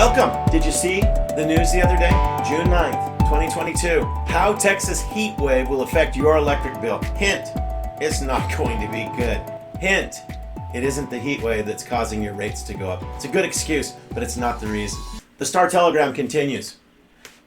Welcome. Did you see the news the other day? June 9th, 2022. How Texas heat wave will affect your electric bill. Hint, it's not going to be good. Hint, it isn't the heat wave that's causing your rates to go up. It's a good excuse, but it's not the reason. The Star Telegram continues.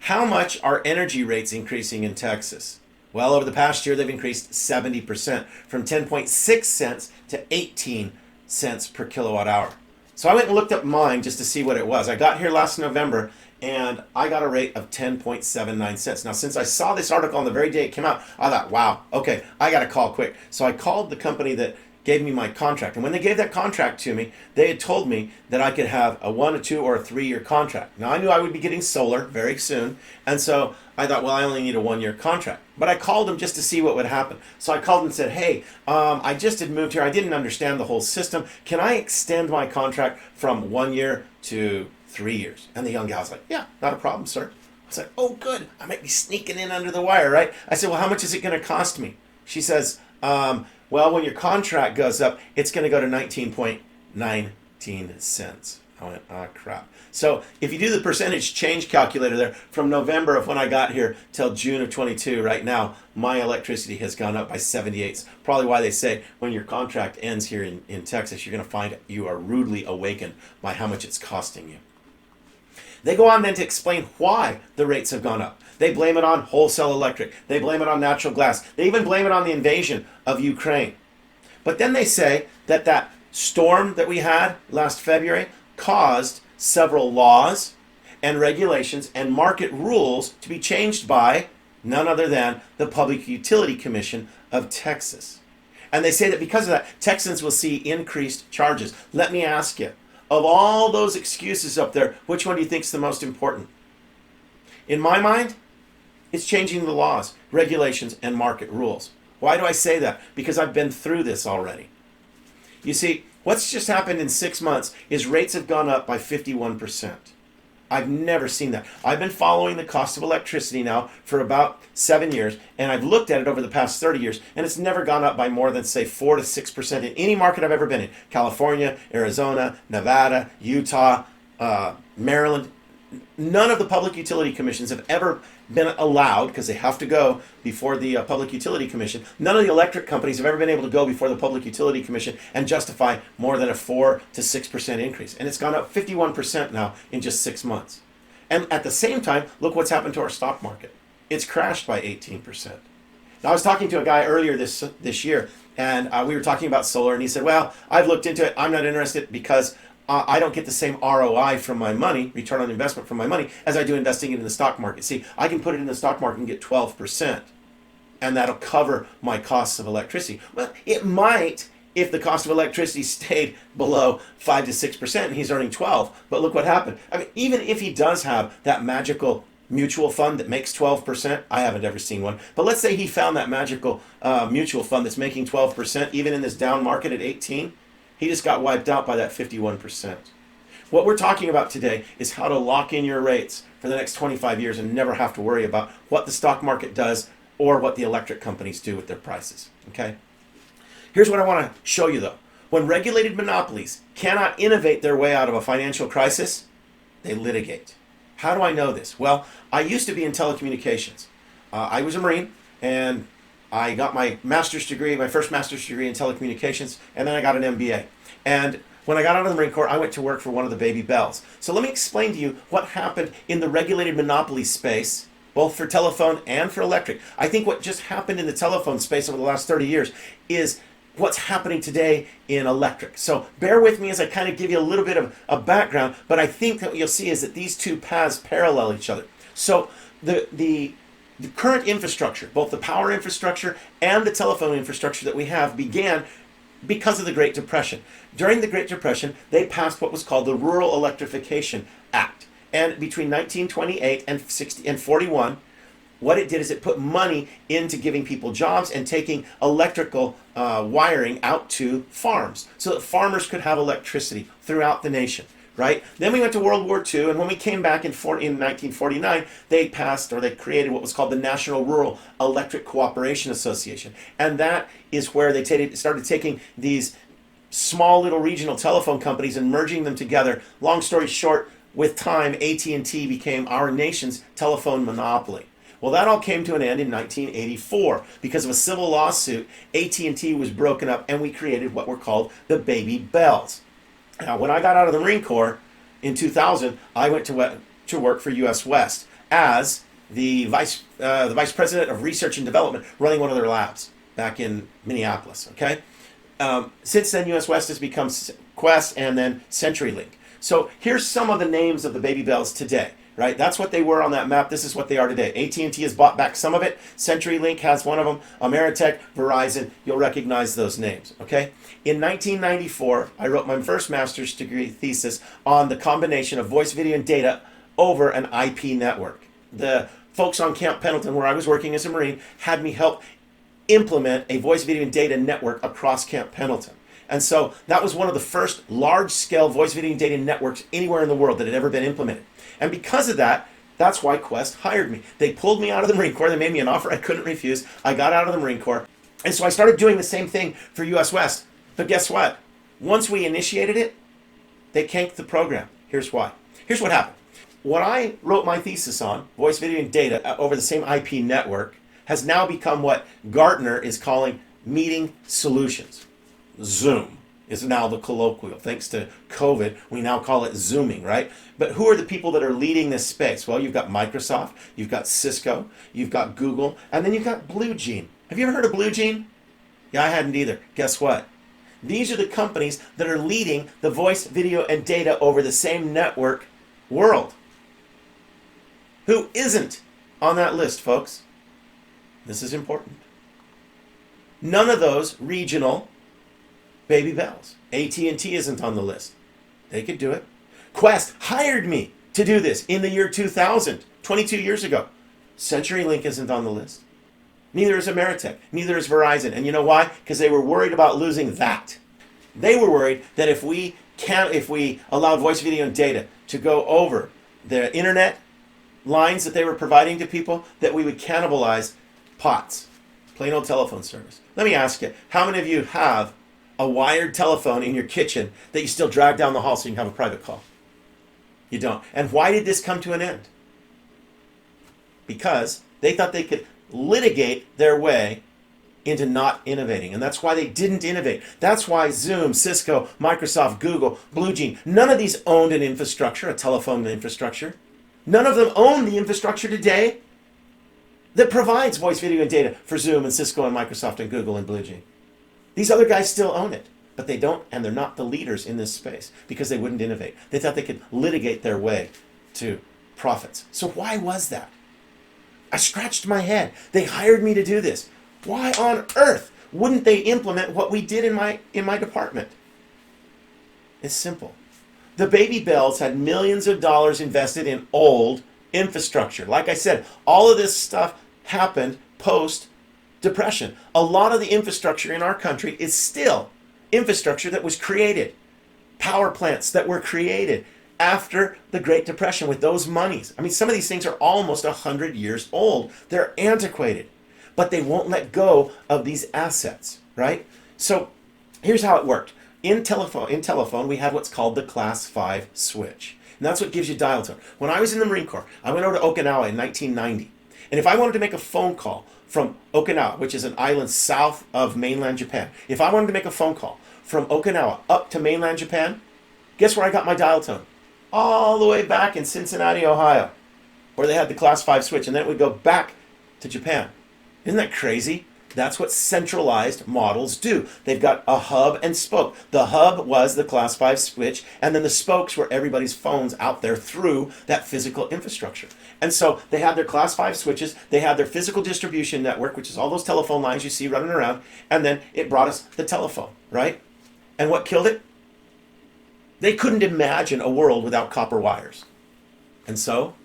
How much are energy rates increasing in Texas? Well, over the past year, they've increased 70%, from 10.6 cents to 18 cents per kilowatt hour. So I went and looked up mine just to see what it was. I got here last November, and I got a rate of 10.79 cents. Now, since I saw this article on the very day it came out, I thought, wow, okay, I got to call quick. So I called the company that gave me my contract. And when they gave that contract to me, they had told me that I could have a 1, a 2, or a 3-year contract. Now, I knew I would be getting solar very soon, and so I thought, well, I only need a 1-year contract. But I called them just to see what would happen. So I called and said, hey, I just had moved here. I didn't understand the whole system. Can I extend my contract from 1 year to 3 years? And the young gal's like, yeah, not a problem, sir. I was like, oh, good. I might be sneaking in under the wire, right? I said, well, how much is it going to cost me? She says, well, when your contract goes up, it's going to go to 19.19 cents. I went, oh, crap. So if you do the percentage change calculator there, from November of when I got here till June of 22, right now, my electricity has gone up by 78. Probably why they say when your contract ends here in Texas, you're going to find you are rudely awakened by how much it's costing you. They go on then to explain why the rates have gone up. They blame it on wholesale electric. They blame it on natural gas. They even blame it on the invasion of Ukraine. But then they say that that storm that we had last February caused several laws and regulations and market rules to be changed by none other than the Public Utility Commission of Texas. And they say that because of that, Texans will see increased charges. Let me ask you, of all those excuses up there, which one do you think is the most important? In my mind, it's changing the laws, regulations, and market rules. Why do I say that? Because I've been through this already. You see, what's just happened in 6 months is rates have gone up by 51%. I've never seen that. I've been following the cost of electricity now for about 7 years, and I've looked at it over the past 30 years, and it's never gone up by more than, say, 4 to 6% in any market I've ever been in. California, Arizona, Nevada, Utah, Maryland. None of the public utility commissions have ever been allowed, because they have to go before the Public Utility Commission. None of the electric companies have ever been able to go before the Public Utility Commission and justify more than a 4 to 6% increase. And it's gone up 51% now in just 6 months. And at the same time, look what's happened to our stock market. It's crashed by 18%. Now, I was talking to a guy earlier this year, and we were talking about solar, and he said, well, I've looked into it. I'm not interested because I don't get the same ROI from my money, return on investment from my money, as I do investing it in the stock market. See, I can put it in the stock market and get 12%, and that'll cover my costs of electricity. Well, it might if the cost of electricity stayed below 5 to 6% and he's earning 12. But look what happened. I mean, even if he does have that magical mutual fund that makes 12%, I haven't ever seen one, but let's say he found that magical mutual fund that's making 12%, even in this down market at 18. He just got wiped out by that 51%. What we're talking about today is how to lock in your rates for the next 25 years and never have to worry about what the stock market does or what the electric companies do with their prices. Okay? Here's what I want to show you though. When regulated monopolies cannot innovate their way out of a financial crisis, they litigate. How do I know this? Well, I used to be in telecommunications. I was a Marine, and I got my master's degree, my first master's degree in telecommunications, and then I got an MBA. And when I got out of the Marine Corps, I went to work for one of the baby bells. So let me explain to you what happened in the regulated monopoly space, both for telephone and for electric. I think what just happened in the telephone space over the last 30 years is what's happening today in electric. So bear with me as I kind of give you a little bit of a background, but I think that what you'll see is that these two paths parallel each other. So the current infrastructure, both the power infrastructure and the telephone infrastructure that we have, began because of the Great Depression. During the Great Depression, they passed what was called the Rural Electrification Act. And between 1928 and 41, what it did is it put money into giving people jobs and taking electrical wiring out to farms so that farmers could have electricity throughout the nation. Right? Then we went to World War II, and when we came back in 1949, they created what was called the National Rural Electric Cooperation Association. And that is where they started taking these small little regional telephone companies and merging them together. Long story short, with time, AT&T became our nation's telephone monopoly. Well, that all came to an end in 1984 because of a civil lawsuit. AT&T was broken up, and we created what were called the baby bells. Now, when I got out of the Marine Corps in 2000, I went to work for U.S. West as the vice president of research and development, running one of their labs back in Minneapolis. Okay. Since then, U.S. West has become Quest and then CenturyLink. So here's some of the names of the baby bells today, right? That's what they were on that map. This is what they are today. AT&T has bought back some of it. CenturyLink has one of them. Ameritech, Verizon, you'll recognize those names, okay? In 1994, I wrote my first master's degree thesis on the combination of voice, video, and data over an IP network. The folks on Camp Pendleton, where I was working as a Marine, had me help implement a voice, video, and data network across Camp Pendleton. And so that was one of the first large-scale voice, video, and data networks anywhere in the world that had ever been implemented. And because of that, that's why Quest hired me. They pulled me out of the Marine Corps. They made me an offer I couldn't refuse. I got out of the Marine Corps. And so I started doing the same thing for U.S. West. But guess what? Once we initiated it, they canked the program. Here's why. Here's what happened. What I wrote my thesis on, voice, video, and data over the same IP network, has now become what Gartner is calling meeting solutions. Zoom is now the colloquial. Thanks to COVID, we now call it Zooming, right? But who are the people that are leading this space? Well, you've got Microsoft, you've got Cisco, you've got Google, and then you've got BlueJean. Have you ever heard of BlueJean? Yeah, I hadn't either. Guess what? These are the companies that are leading the voice, video, and data over the same network world. Who isn't on that list, folks? This is important. None of those regional baby bells. AT&T isn't on the list. They could do it. Quest hired me to do this in the year 2000, 22 years ago. CenturyLink isn't on the list. Neither is Ameritech. Neither is Verizon. And you know why? Because they were worried about losing that. They were worried that if we allowed voice, video, and data to go over the internet lines that they were providing to people, that we would cannibalize POTS, plain old telephone service. Let me ask you, how many of you have a wired telephone in your kitchen that you still drag down the hall so you can have a private call? You don't. And why did this come to an end? Because they thought they could litigate their way into not innovating. And that's why they didn't innovate. That's why Zoom, Cisco, Microsoft, Google, BlueJean, none of these owned an infrastructure, a telephone infrastructure. None of them own the infrastructure today that provides voice, video, and data for Zoom and Cisco and Microsoft and Google and BlueJean. These other guys still own it, but they don't, and they're not the leaders in this space because they wouldn't innovate. They thought they could litigate their way to profits. So why was that? I scratched my head. They hired me to do this. Why on earth wouldn't they implement what we did in my department? It's simple. The baby bells had millions of dollars invested in old infrastructure. Like I said, all of this stuff happened post-Depression. A lot of the infrastructure in our country is still infrastructure that was created. Power plants that were created after the Great Depression with those monies. I mean, some of these things are almost 100 years old. They're antiquated, but they won't let go of these assets, right? So here's how it worked. In telephone, we had what's called the Class 5 switch. And that's what gives you dial tone. When I was in the Marine Corps, I went over to Okinawa in 1990. And if I wanted to make a phone call from Okinawa, which is an island south of mainland Japan, if I wanted to make a phone call from Okinawa up to mainland Japan, guess where I got my dial tone? All the way back in Cincinnati, Ohio, where they had the Class 5 switch, and then it would go back to Japan. Isn't that crazy? That's what centralized models do. They've got a hub and spoke. The hub was the Class 5 switch, and then the spokes were everybody's phones out there through that physical infrastructure. And so they had their Class 5 switches, they had their physical distribution network, which is all those telephone lines you see running around, and then it brought us the telephone, right? And what killed it? They couldn't imagine a world without copper wires. And so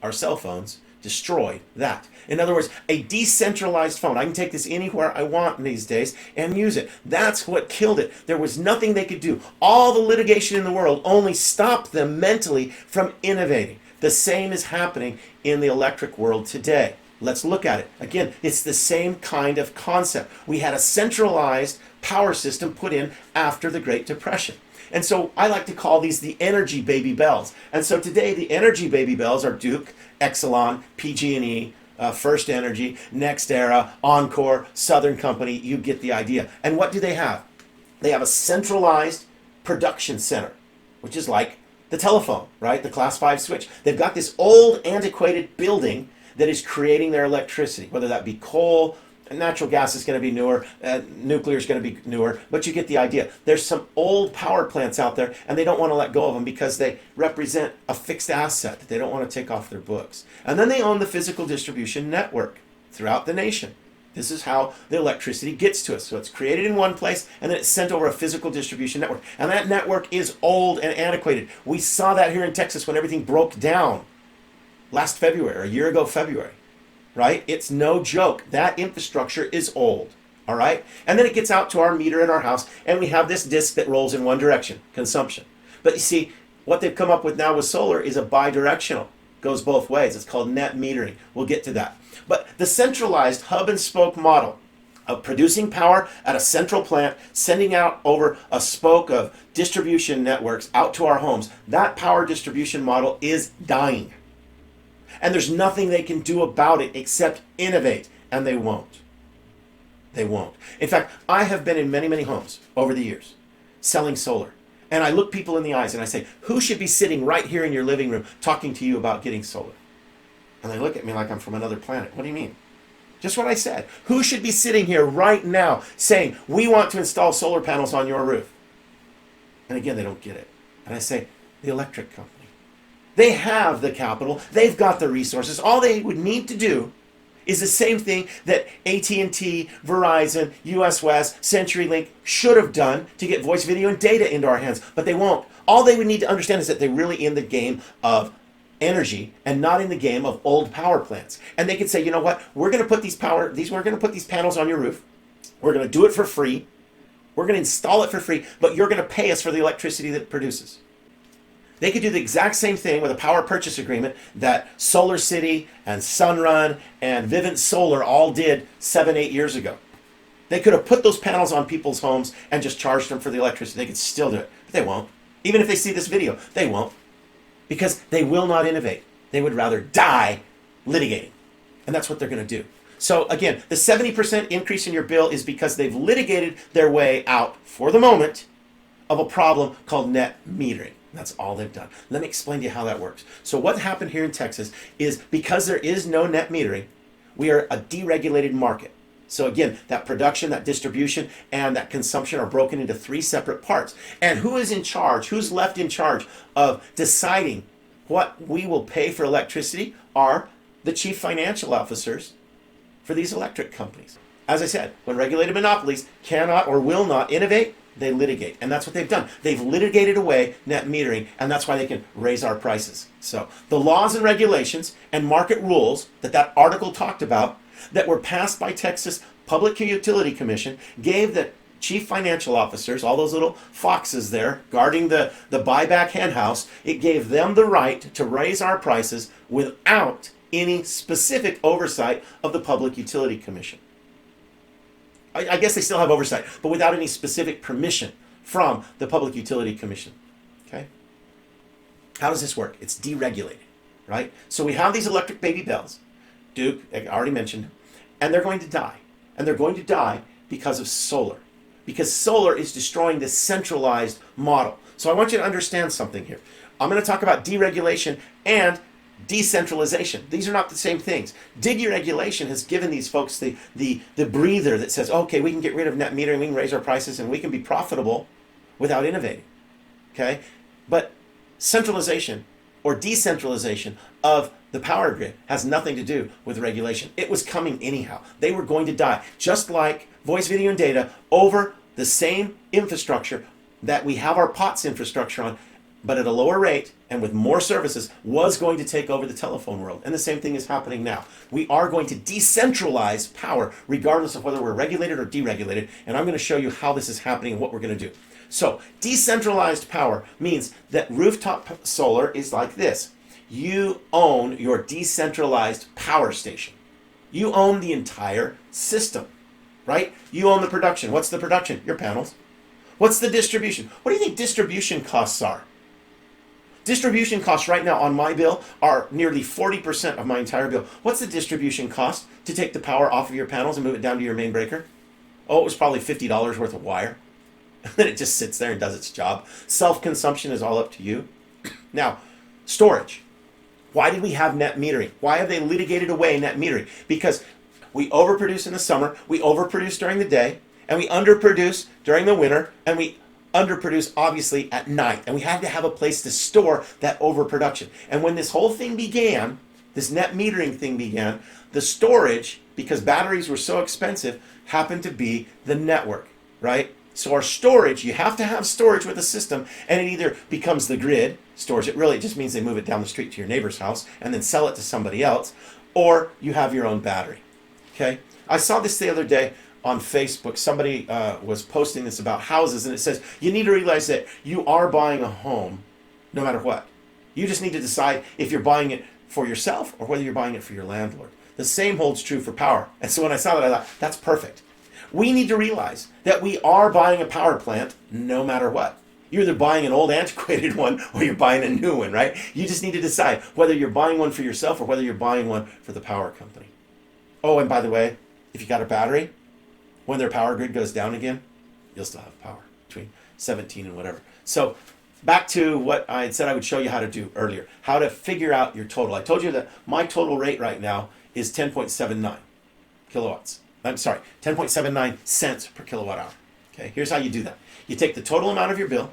our cell phones destroyed that. In other words, a decentralized phone. I can take this anywhere I want these days and use it. That's what killed it. There was nothing they could do. All the litigation in the world only stopped them mentally from innovating. The same is happening in the electric world today. Let's look at it. Again, it's the same kind of concept. We had a centralized power system put in after the Great Depression. And so I like to call these the energy baby bells. And so today the energy baby bells are Duke, Exelon, PG&E, First Energy, NextEra, Encore, Southern Company. You get the idea. And what do they have? They have a centralized production center, which is like the telephone, right? The class 5 switch. They've got this old antiquated building that is creating their electricity, whether that be coal, natural gas is going to be newer, nuclear is going to be newer, but you get the idea. There's some old power plants out there, and they don't want to let go of them because they represent a fixed asset that they don't want to take off their books. And then they own the physical distribution network throughout the nation. This is how the electricity gets to us. So it's created in one place, and then it's sent over a physical distribution network. And that network is old and antiquated. We saw that here in Texas when everything broke down last February, or a year ago February. Right? It's no joke. That infrastructure is old. All right? And then it gets out to our meter in our house, and we have this disc that rolls in one direction, consumption. But you see, what they've come up with now with solar is a bidirectional. Goes both ways. It's called net metering. We'll get to that. But the centralized hub and spoke model of producing power at a central plant, sending out over a spoke of distribution networks out to our homes, that power distribution model is dying. And there's nothing they can do about it except innovate. And they won't. They won't. In fact, I have been in many, many homes over the years selling solar. And I look people in the eyes and I say, who should be sitting right here in your living room talking to you about getting solar? And they look at me like I'm from another planet. What do you mean? Just what I said. Who should be sitting here right now saying, we want to install solar panels on your roof? And again, they don't get it. And I say, the electric company. They have the capital. They've got the resources. All they would need to do is the same thing that AT&T, Verizon, US West, CenturyLink should have done to get voice, video, and data into our hands. But they won't. All they would need to understand is that they're really in the game of energy and not in the game of old power plants. And they could say, you know what? We're going to put we're going to put these panels on your roof. We're going to do it for free. We're going to install it for free, but you're going to pay us for the electricity that it produces. They could do the exact same thing with a power purchase agreement that Solar City and Sunrun and Vivint Solar all did 7-8 years ago. They could have put those panels on people's homes and just charged them for the electricity. They could still do it, but they won't. Even if they see this video, they won't. Because they will not innovate. They would rather die litigating. And that's what they're going to do. So again, the 70% increase in your bill is because they've litigated their way out, for the moment, of a problem called net metering. That's all they've done. Let me explain to you how that works. So what happened here in Texas is because there is no net metering, we are a deregulated market. So again, that production, that distribution, and that consumption are broken into 3 separate parts. And who is in charge, who's left in charge of deciding what we will pay for electricity are the chief financial officers for these electric companies. As I said, when regulated monopolies cannot or will not innovate, they litigate. And that's what they've done. They've litigated away net metering, and that's why they can raise our prices. So the laws and regulations and market rules that article talked about that were passed by Texas Public Utility Commission gave the chief financial officers, all those little foxes there guarding the buyback henhouse, it gave them the right to raise our prices without any specific oversight of the Public Utility Commission. I guess they still have oversight, but without any specific permission from the Public Utility Commission. Okay? How does this work? It's deregulated, right? So we have these electric baby bells, Duke, I already mentioned, and they're going to die. And they're going to die because of solar. Because solar is destroying this centralized model. So I want you to understand something here. I'm going to talk about deregulation and decentralization. These are not the same things. Deregulation has given these folks the breather that says, okay, we can get rid of net metering, we can raise our prices, and we can be profitable without innovating. Okay? But centralization or decentralization of the power grid has nothing to do with regulation. It was coming anyhow. They were going to die, just like voice, video, and data over the same infrastructure that we have our POTS infrastructure on, but at a lower rate and with more services, was going to take over the telephone world. And the same thing is happening now. We are going to decentralize power regardless of whether we're regulated or deregulated. And I'm going to show you how this is happening and what we're going to do. So decentralized power means that rooftop solar is like this. You own your decentralized power station. You own the entire system, right? You own the production. What's the production? Your panels. What's the distribution? What do you think distribution costs are? Distribution costs right now on my bill are nearly 40% of my entire bill. What's the distribution cost to take the power off of your panels and move it down to your main breaker? Oh, it was probably $50 worth of wire. And then it just sits there and does its job. Self-consumption is all up to you. Now, storage. Why did we have net metering? Why have they litigated away net metering? Because we overproduce in the summer, we overproduce during the day, and we underproduce during the winter, and we underproduce obviously at night. And we had to have a place to store that overproduction. And when this whole thing began, this net metering thing began, the storage, because batteries were so expensive, happened to be the network, right? So our storage, you have to have storage with the system, and it either becomes the grid storage. It really just means they move it down the street to your neighbor's house and then sell it to somebody else, or you have your own battery, okay? I saw this the other day on Facebook. Somebody was posting this about houses, and it says, you need to realize that you are buying a home no matter what. You just need to decide if you're buying it for yourself or whether you're buying it for your landlord. The same holds true for power. And so when I saw that, I thought, that's perfect. We need to realize that we are buying a power plant no matter what. You're either buying an old antiquated one or you're buying a new one, right? You just need to decide whether you're buying one for yourself or whether you're buying one for the power company. Oh, and by the way, if you got a battery, when their power grid goes down again, you'll still have power between 17 and whatever. So back to what I had said I would show you how to do earlier, how to figure out your total. I told you that my total rate right now is 10.79 kilowatts. I'm sorry, 10.79 cents per kilowatt hour. Okay, here's how you do that. You take the total amount of your bill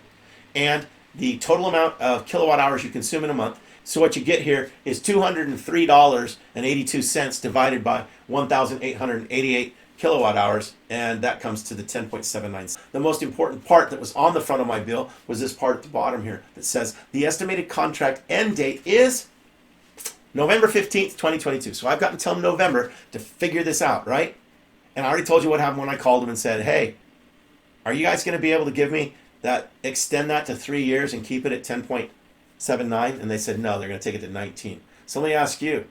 and the total amount of kilowatt hours you consume in a month. So what you get here is $203.82 divided by 1,888 kilowatt hours, and that comes to the 10.79. The most important part that was on the front of my bill was this part at the bottom here that says the estimated contract end date is November 15th, 2022. So I've got until November to figure this out, right? And I already told you what happened when I called them and said, hey, are you guys going to be able to give me that, extend that to 3 years and keep it at 10.79? And they said, no, they're going to take it to 19. So let me ask you,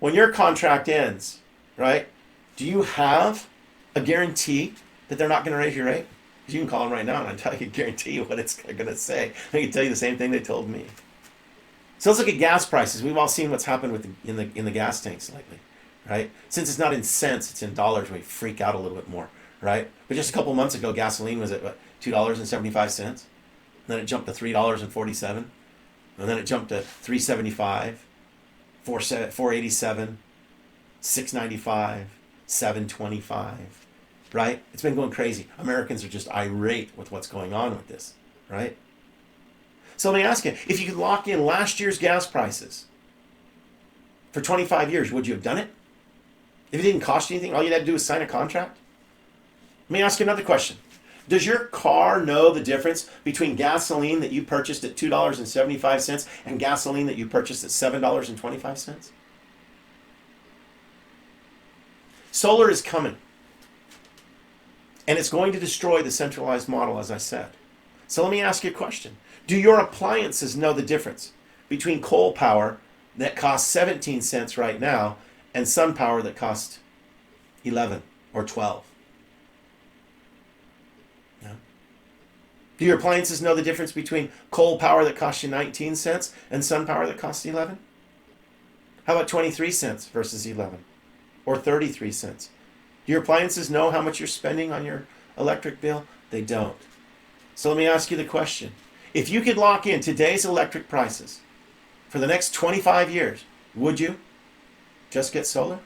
when your contract ends, right, do you have a guarantee that they're not going to raise your rate? Because you can call them right now and I can guarantee you what it's going to say. They can tell you the same thing they told me. So let's look at gas prices. We've all seen what's happened with in the gas tanks lately, right? Since it's not in cents, it's in dollars, we freak out a little bit more, right? But just a couple months ago, gasoline was at what, $2.75, and then it jumped to $3.47, and then it jumped to $3.75, $4.87, $6.95, $7.25, right? It's been going crazy. Americans are just irate with what's going on with this, right? So let me ask you, if you could lock in last year's gas prices for 25 years, would you have done it? If it didn't cost you anything, all you had to do was sign a contract? Let me ask you another question. Does your car know the difference between gasoline that you purchased at $2.75 and gasoline that you purchased at $7.25? Solar is coming. And it's going to destroy the centralized model, as I said. So let me ask you a question. Do your appliances know the difference between coal power that costs 17 cents right now and sun power that costs 11 or 12? No. Do your appliances know the difference between coal power that costs you 19 cents and sun power that costs 11? How about 23 cents versus 11 or 33 cents? Do your appliances know how much you're spending on your electric bill? They don't. So let me ask you the question. If you could lock in today's electric prices for the next 25 years, would you just get solar?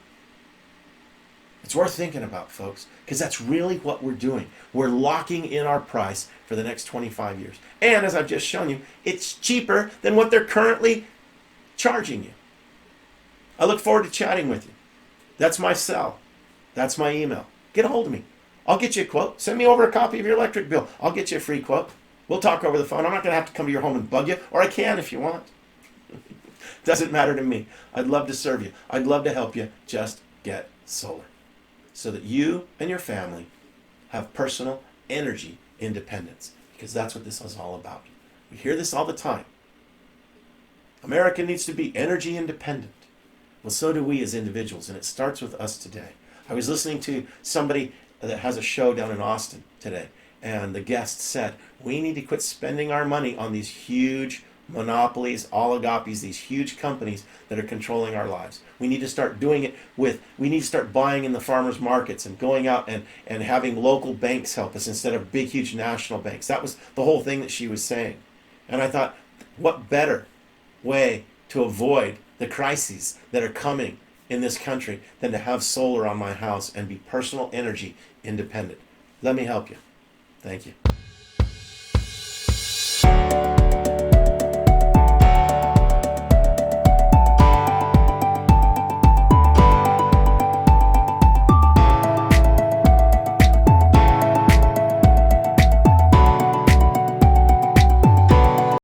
It's worth thinking about, folks, because that's really what we're doing. We're locking in our price for the next 25 years. And as I've just shown you, it's cheaper than what they're currently charging you. I look forward to chatting with you. That's my cell. That's my email. Get a hold of me. I'll get you a quote. Send me over a copy of your electric bill. I'll get you a free quote. We'll talk over the phone. I'm not going to have to come to your home and bug you, or I can if you want. Doesn't matter to me. I'd love to serve you. I'd love to help you. Just get solar so that you and your family have personal energy independence, because that's what this is all about. We hear this all the time. America needs to be energy independent. Well, so do we as individuals, and it starts with us today. I was listening to somebody that has a show down in Austin today, and the guest said, we need to quit spending our money on these huge monopolies, oligopolies, these huge companies that are controlling our lives. We need to start doing it we need to start buying in the farmers markets and going out and having local banks help us instead of big, huge national banks. That was the whole thing that she was saying. And I thought, what better way to avoid the crises that are coming in this country than to have solar on my house and be personal energy independent. Let me help you. Thank you.